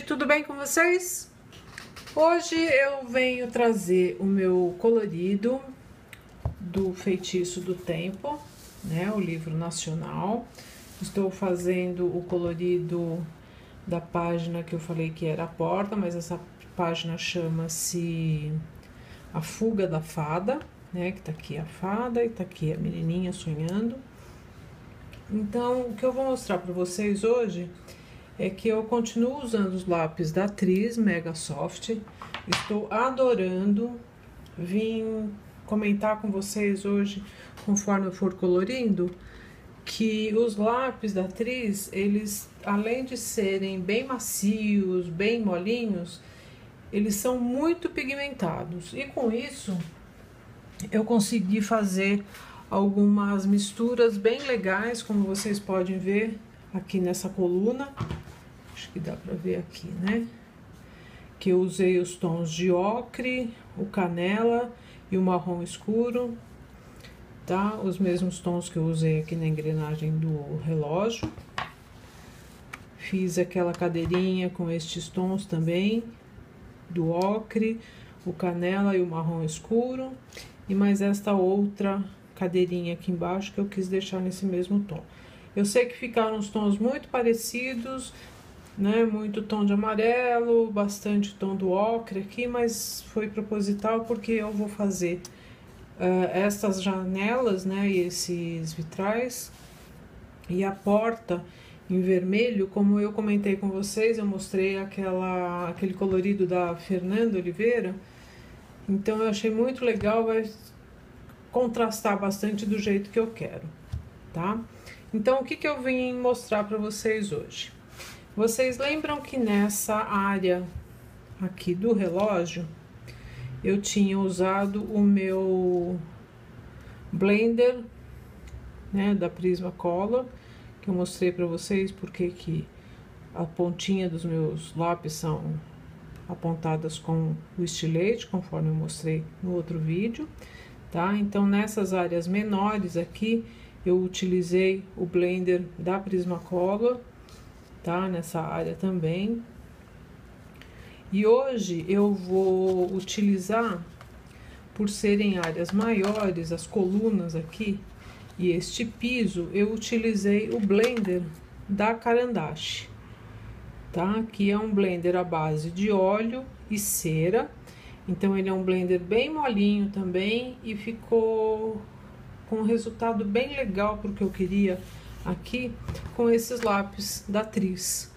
gente, tudo bem com vocês? Hoje eu venho trazer o meu colorido do Feitiço do Tempo, né, o livro nacional. Estou fazendo o colorido da página que eu falei que era a porta, mas essa página chama-se A Fuga da Fada, né, que tá aqui a fada e tá aqui a menininha sonhando. Então, o que eu vou mostrar para vocês hoje é que eu continuo usando os lápis da Tris Mega Soft. Estou adorando. Vim comentar com vocês hoje, conforme eu for colorindo, que os lápis da Tris, eles, além de serem bem macios, bem molinhos, eles são muito pigmentados. E com isso, eu consegui fazer algumas misturas bem legais, como vocês podem ver aqui nessa coluna. Acho que dá pra ver aqui, né? Que eu usei os tons de ocre, o canela e o marrom escuro, tá? Os mesmos tons que eu usei aqui na engrenagem do relógio. Fiz aquela cadeirinha com estes tons também, do ocre, o canela e o marrom escuro. E mais esta outra cadeirinha aqui embaixo que eu quis deixar nesse mesmo tom. Eu sei que ficaram os tons muito parecidos, né? Muito tom de amarelo, bastante tom do ocre aqui, mas foi proposital porque eu vou fazer estas janelas, né? E esses vitrais e a porta em vermelho, como eu comentei com vocês, eu mostrei aquele colorido da Fernanda Oliveira. Então eu achei muito legal, vai contrastar bastante do jeito que eu quero, tá? Então o que eu vim mostrar para vocês hoje? Vocês lembram que nessa área aqui do relógio eu tinha usado o meu blender, né, da Prismacolor, que eu mostrei para vocês porque que a pontinha dos meus lápis são apontadas com o estilete, conforme eu mostrei no outro vídeo, tá? Então nessas áreas menores aqui eu utilizei o blender da Prismacolor, tá? Nessa área também. E hoje eu vou utilizar, por serem áreas maiores, as colunas aqui e este piso, eu utilizei o blender da Caran d'Ache, tá? Que é um blender à base de óleo e cera. Então ele é um blender bem molinho também e ficou com um resultado bem legal porque eu queria aqui com esses lápis da Tris.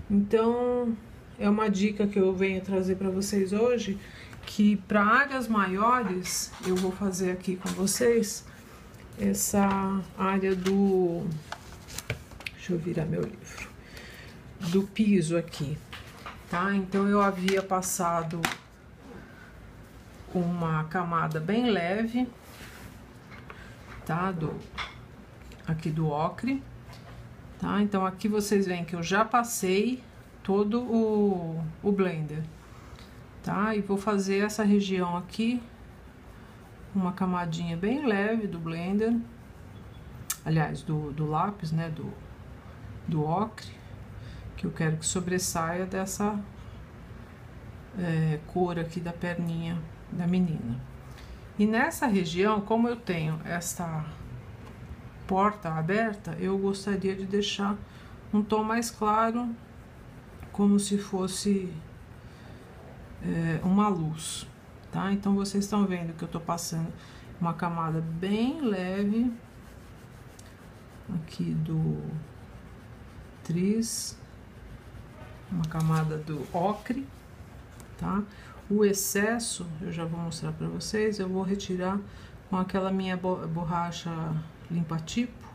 Então é uma dica que eu venho trazer para vocês hoje, que para áreas maiores eu vou fazer aqui com vocês essa área do, deixa eu virar meu livro, do piso aqui, tá? Então eu havia passado uma camada bem leve, tá? Aqui do ocre, tá? Então aqui vocês veem que eu já passei todo o blender, tá? E vou fazer essa região aqui, uma camadinha bem leve do blender, aliás, do lápis, né? Do ocre, que eu quero que sobressaia dessa cor aqui da perninha da menina. E nessa região, como eu tenho esta porta aberta, eu gostaria de deixar um tom mais claro, como se fosse uma luz, tá? Então vocês estão vendo que eu tô passando uma camada bem leve aqui do Tris, uma camada do ocre, tá? O excesso, eu já vou mostrar pra vocês, eu vou retirar com aquela minha borracha limpa-tipo,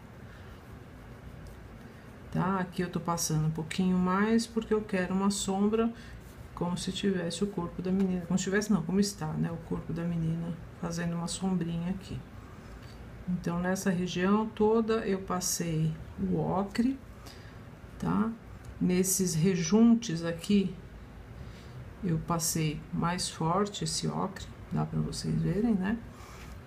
tá? Aqui eu tô passando um pouquinho mais, porque eu quero uma sombra como se tivesse o corpo da menina, como se tivesse não, como está, né? O corpo da menina fazendo uma sombrinha aqui. Então, nessa região toda eu passei o ocre, tá? Nesses rejuntes aqui, eu passei mais forte esse ocre, dá pra vocês verem, né?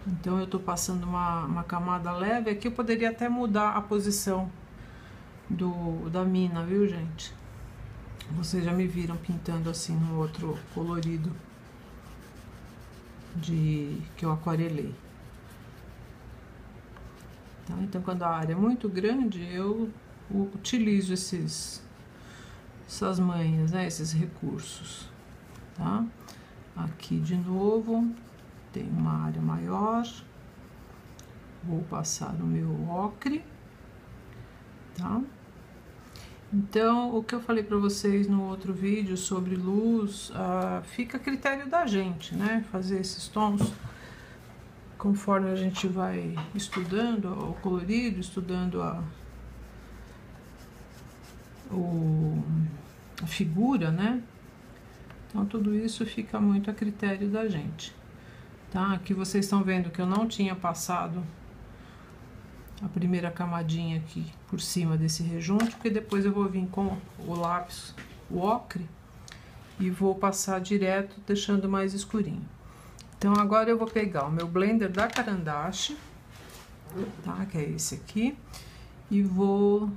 Então, eu tô passando uma camada leve. Aqui eu poderia até mudar a posição da mina, viu, gente? Vocês já me viram pintando assim no outro colorido que eu aquarelei. Tá? Então, quando a área é muito grande, eu utilizo essas manhas, né? Esses recursos, tá? Aqui de novo, tem uma área maior. Vou passar o meu ocre, tá? Então, o que eu falei para vocês no outro vídeo sobre luz, fica a critério da gente, né? Fazer esses tons conforme a gente vai estudando o colorido, estudando a figura, né? Então, tudo isso fica muito a critério da gente, tá? Aqui vocês estão vendo que eu não tinha passado a primeira camadinha aqui por cima desse rejunte, porque depois eu vou vir com o lápis, o ocre, e vou passar direto, deixando mais escurinho. Então, agora eu vou pegar o meu blender da Caran d'Ache, tá? Que é esse aqui, e vou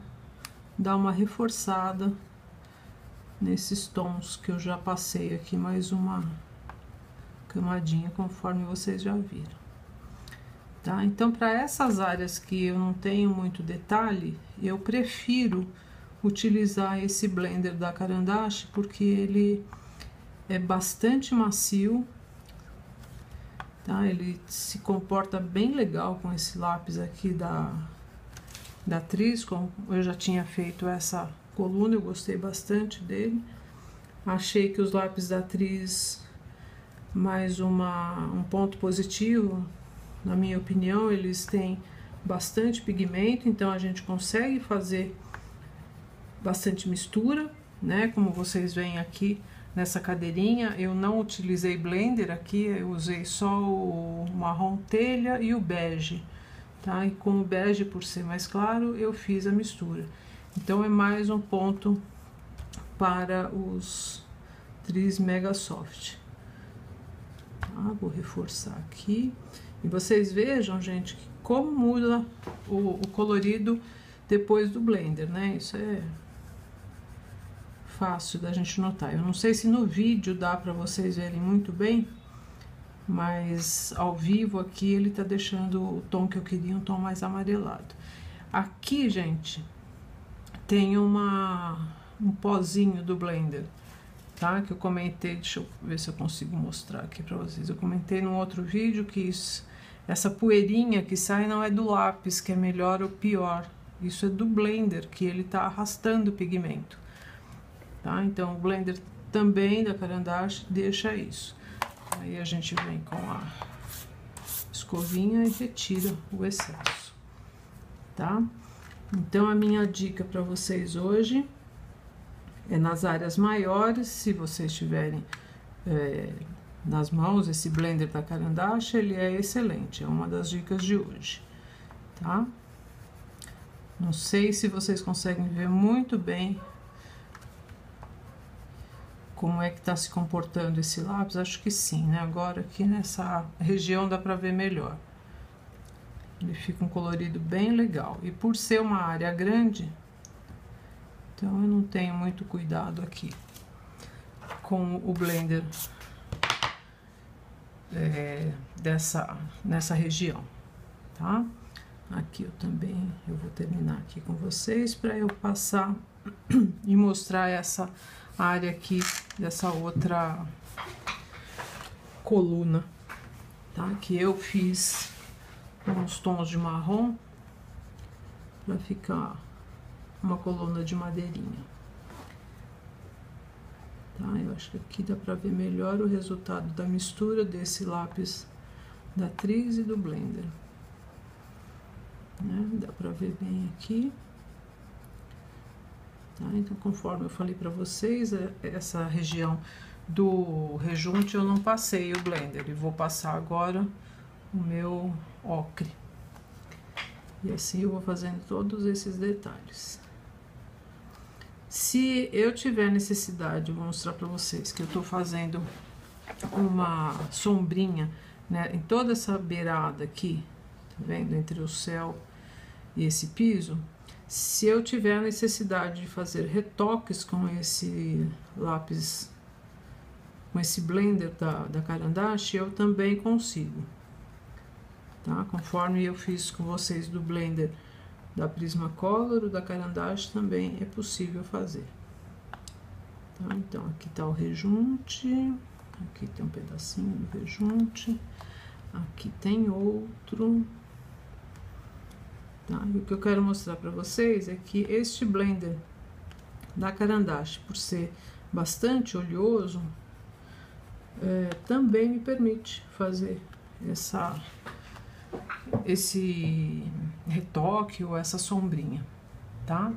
dar uma reforçada nesses tons que eu já passei aqui, mais uma camadinha, conforme vocês já viram. Tá? Então, para essas áreas que eu não tenho muito detalhe, eu prefiro utilizar esse blender da Caran d'Ache, porque ele é bastante macio, tá? Ele se comporta bem legal com esse lápis aqui da Atriz, como eu já tinha feito essa coluna, eu gostei bastante dele. Achei que os lápis da Atriz, mais um ponto positivo, na minha opinião, eles têm bastante pigmento, então a gente consegue fazer bastante mistura, né? Como vocês veem aqui nessa cadeirinha, eu não utilizei blender aqui, eu usei só o marrom telha e o bege, tá? E com o bege, por ser mais claro, eu fiz a mistura. Então, é mais um ponto para os Tris Mega Soft. Tá? Vou reforçar aqui. E vocês vejam, gente, como muda o colorido depois do blender, né? Isso é fácil da gente notar. Eu não sei se no vídeo dá para vocês verem muito bem, mas ao vivo aqui ele tá deixando o tom que eu queria, um tom mais amarelado. Aqui, gente, tem um pozinho do blender, tá? Que eu comentei, deixa eu ver se eu consigo mostrar aqui pra vocês. Eu comentei num outro vídeo que essa poeirinha que sai não é do lápis, que é melhor ou pior. Isso é do blender, que ele tá arrastando o pigmento, tá? Então, o blender também da Caran d'Ache deixa isso. Aí a gente vem com a escovinha e retira o excesso, tá? Então, a minha dica para vocês hoje é nas áreas maiores. Se vocês tiverem nas mãos esse blender da Caran d'Ache, ele é excelente, é uma das dicas de hoje, tá? Não sei se vocês conseguem ver muito bem como é que tá se comportando esse lápis. Acho que sim, né? Agora aqui nessa região dá pra ver melhor. Ele fica um colorido bem legal. E por ser uma área grande, então eu não tenho muito cuidado aqui com o blender nessa região, tá? Aqui eu vou terminar aqui com vocês para eu passar e mostrar essa área aqui dessa outra coluna, tá? Que eu fiz uns tons de marrom para ficar uma coluna de madeirinha, tá? Eu acho que aqui dá para ver melhor o resultado da mistura desse lápis da Atriz e do blender, né? Dá para ver bem aqui, tá? Então, conforme eu falei para vocês, essa região do rejunte eu não passei o blender, e vou passar agora o meu ocre. E assim eu vou fazendo todos esses detalhes. Se eu tiver necessidade, eu vou mostrar para vocês que eu tô fazendo uma sombrinha, né, em toda essa beirada aqui, tá vendo? Entre o céu e esse piso. Se eu tiver a necessidade de fazer retoques com esse lápis, com esse blender da Caran d'Ache, eu também consigo, tá? Conforme eu fiz com vocês do blender da Prismacolor, o da Caran d'Ache também é possível fazer. Tá? Então, aqui tá o rejunte, aqui tem um pedacinho do rejunte, aqui tem outro. Tá? E o que eu quero mostrar para vocês é que este blender da Caran d'Ache, por ser bastante oleoso, também me permite fazer esse retoque ou essa sombrinha, tá?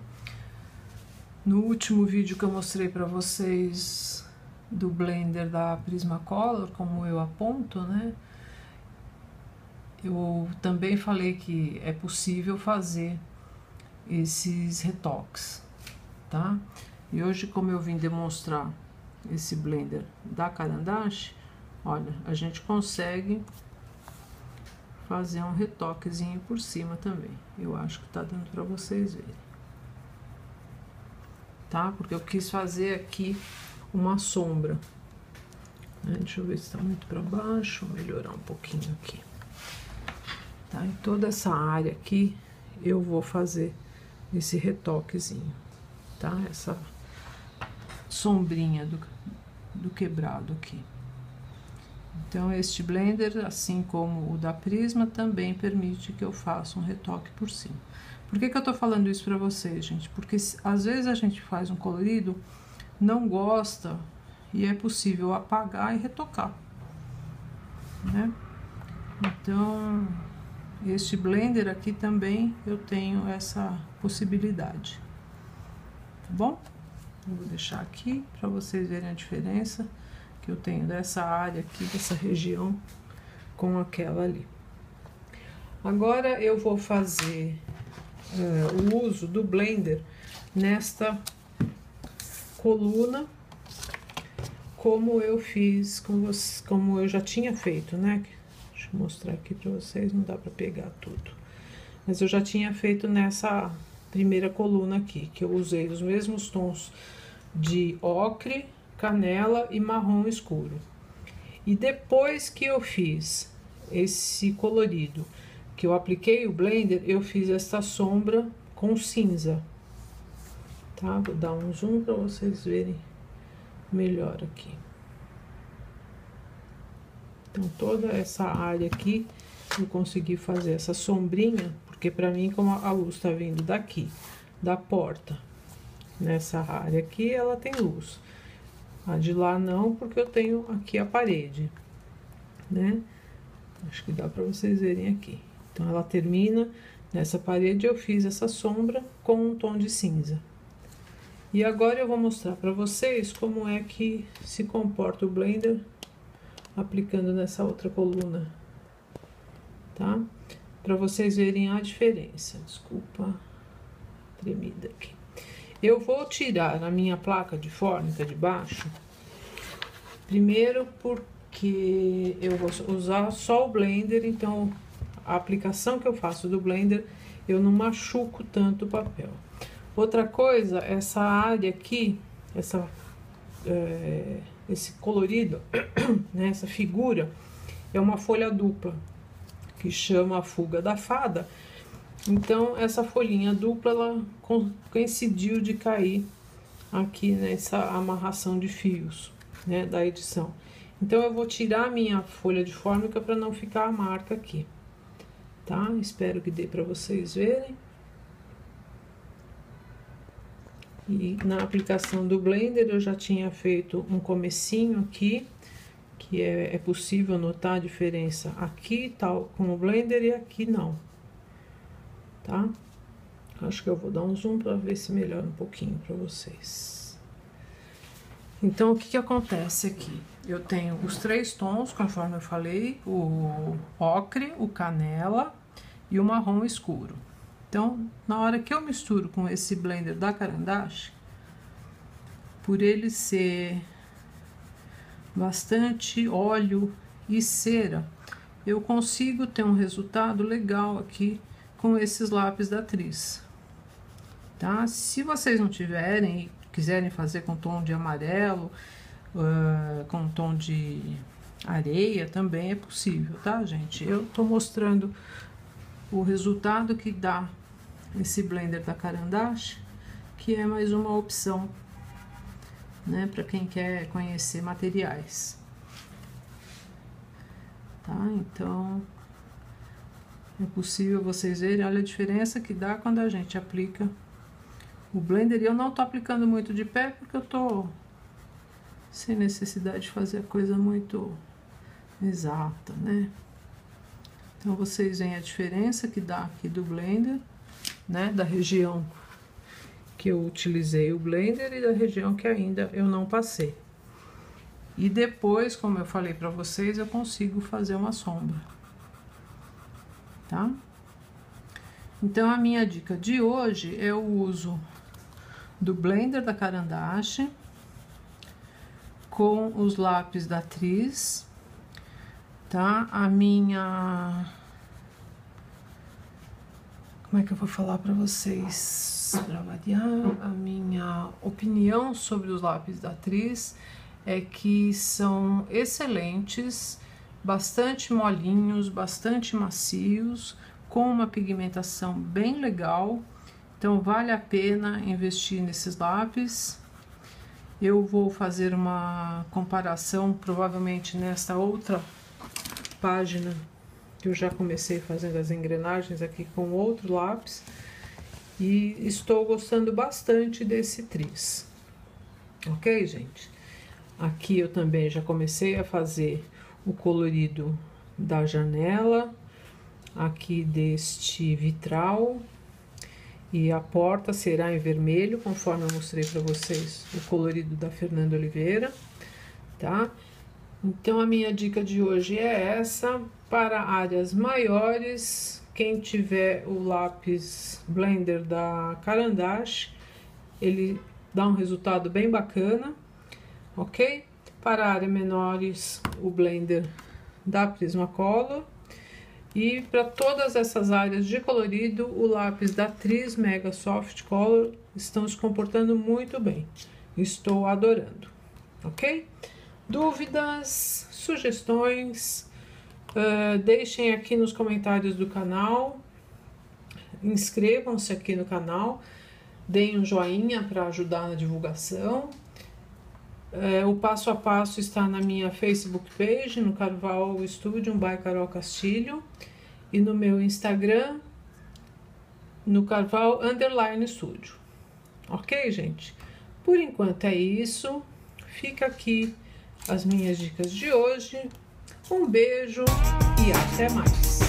No último vídeo que eu mostrei para vocês do blender da Prismacolor, como eu aponto, né? Eu também falei que é possível fazer esses retoques, tá? E hoje, como eu vim demonstrar esse blender da Caran d'Ache, olha, a gente consegue fazer um retoquezinho por cima também. Eu acho que tá dando para vocês verem, tá? Porque eu quis fazer aqui uma sombra, né? Deixa eu ver se tá muito para baixo, vou melhorar um pouquinho aqui. Tá? Em toda essa área aqui, eu vou fazer esse retoquezinho, tá? Essa sombrinha do quebrado aqui. Então, este blender, assim como o da Prisma, também permite que eu faça um retoque por cima. Por que que eu tô falando isso pra vocês, gente? Porque às vezes a gente faz um colorido, não gosta, e é possível apagar e retocar, né? Então, este blender aqui também eu tenho essa possibilidade, tá bom? Eu vou deixar aqui para vocês verem a diferença que eu tenho dessa área aqui, dessa região, com aquela ali. Agora eu vou fazer o uso do blender nesta coluna, como eu fiz com vocês, como eu já tinha feito, né? Deixa eu mostrar aqui para vocês, não dá para pegar tudo. Mas eu já tinha feito nessa primeira coluna aqui, que eu usei os mesmos tons de ocre, canela e marrom escuro. E depois que eu fiz esse colorido, que eu apliquei o blender, eu fiz esta sombra com cinza, tá? Vou dar um zoom para vocês verem melhor aqui. Então, toda essa área aqui, eu consegui fazer essa sombrinha, porque pra mim, como a luz tá vindo daqui, da porta, nessa área aqui, ela tem luz. A de lá não, porque eu tenho aqui a parede, né? Acho que dá pra vocês verem aqui. Então, ela termina nessa parede, eu fiz essa sombra com um tom de cinza. E agora eu vou mostrar pra vocês como é que se comporta o blender aplicando nessa outra coluna, tá? Para vocês verem a diferença. Desculpa, tremida aqui. Eu vou tirar a minha placa de fórmica de baixo, primeiro porque eu vou usar só o blender, então a aplicação que eu faço do blender, eu não machuco tanto o papel. Outra coisa, essa área aqui, esse colorido, né, essa figura, é uma folha dupla, que chama a Fuga da Fada. Então, essa folhinha dupla, ela coincidiu de cair aqui nessa amarração de fios, né, da edição. Então, eu vou tirar a minha folha de fórmica para não ficar a marca aqui, tá? Espero que dê para vocês verem. E na aplicação do blender eu já tinha feito um comecinho aqui, que é possível notar a diferença aqui, tal, com o blender, e aqui não, tá? Acho que eu vou dar um zoom para ver se melhora um pouquinho para vocês. Então, o que que acontece aqui? Eu tenho os 3 tons, conforme eu falei, o ocre, o canela e o marrom escuro. Então, na hora que eu misturo com esse blender da Caran d'Ache, por ele ser bastante óleo e cera, eu consigo ter um resultado legal aqui com esses lápis da Tris. tá? Se vocês não tiverem e quiserem fazer com tom de amarelo, com tom de areia, também é possível, tá, gente? Eu tô mostrando o resultado que dá esse blender da Caran d'Ache, que é mais uma opção, né, para quem quer conhecer materiais, tá? Então é possível vocês verem, olha a diferença que dá quando a gente aplica o blender. E eu não tô aplicando muito de pé porque eu tô sem necessidade de fazer a coisa muito exata, né? Então vocês veem a diferença que dá aqui do blender, né, da região que eu utilizei o blender e da região que ainda eu não passei. E depois, como eu falei para vocês, eu consigo fazer uma sombra, tá? Então a minha dica de hoje é o uso do blender da Caran d'Ache com os lápis da Tris, tá? Como é que eu vou falar para vocês? Para variar, a minha opinião sobre os lápis da Tris é que são excelentes, bastante molinhos, bastante macios, com uma pigmentação bem legal. Então vale a pena investir nesses lápis. Eu vou fazer uma comparação provavelmente nesta outra página que eu já comecei fazendo as engrenagens aqui com outro lápis, e estou gostando bastante desse Tris, ok, gente? Aqui eu também já comecei a fazer o colorido da janela, aqui deste vitral, e a porta será em vermelho, conforme eu mostrei para vocês o colorido da Fernanda Oliveira, tá? Então a minha dica de hoje é essa. Para áreas maiores, quem tiver o lápis blender da Caran d'Ache, ele dá um resultado bem bacana, ok? Para áreas menores, o blender da Prismacolor. E para todas essas áreas de colorido, o lápis da Tris Mega Soft Color estão se comportando muito bem. Estou adorando, ok? Dúvidas, sugestões, deixem aqui nos comentários do canal, inscrevam-se aqui no canal, deem um joinha para ajudar na divulgação. O passo a passo está na minha Facebook page, no Carval Studio by Carol Castilho, e no meu Instagram, no Carval _Studio. Ok, gente? Por enquanto é isso. Fica aqui as minhas dicas de hoje. Um beijo e até mais!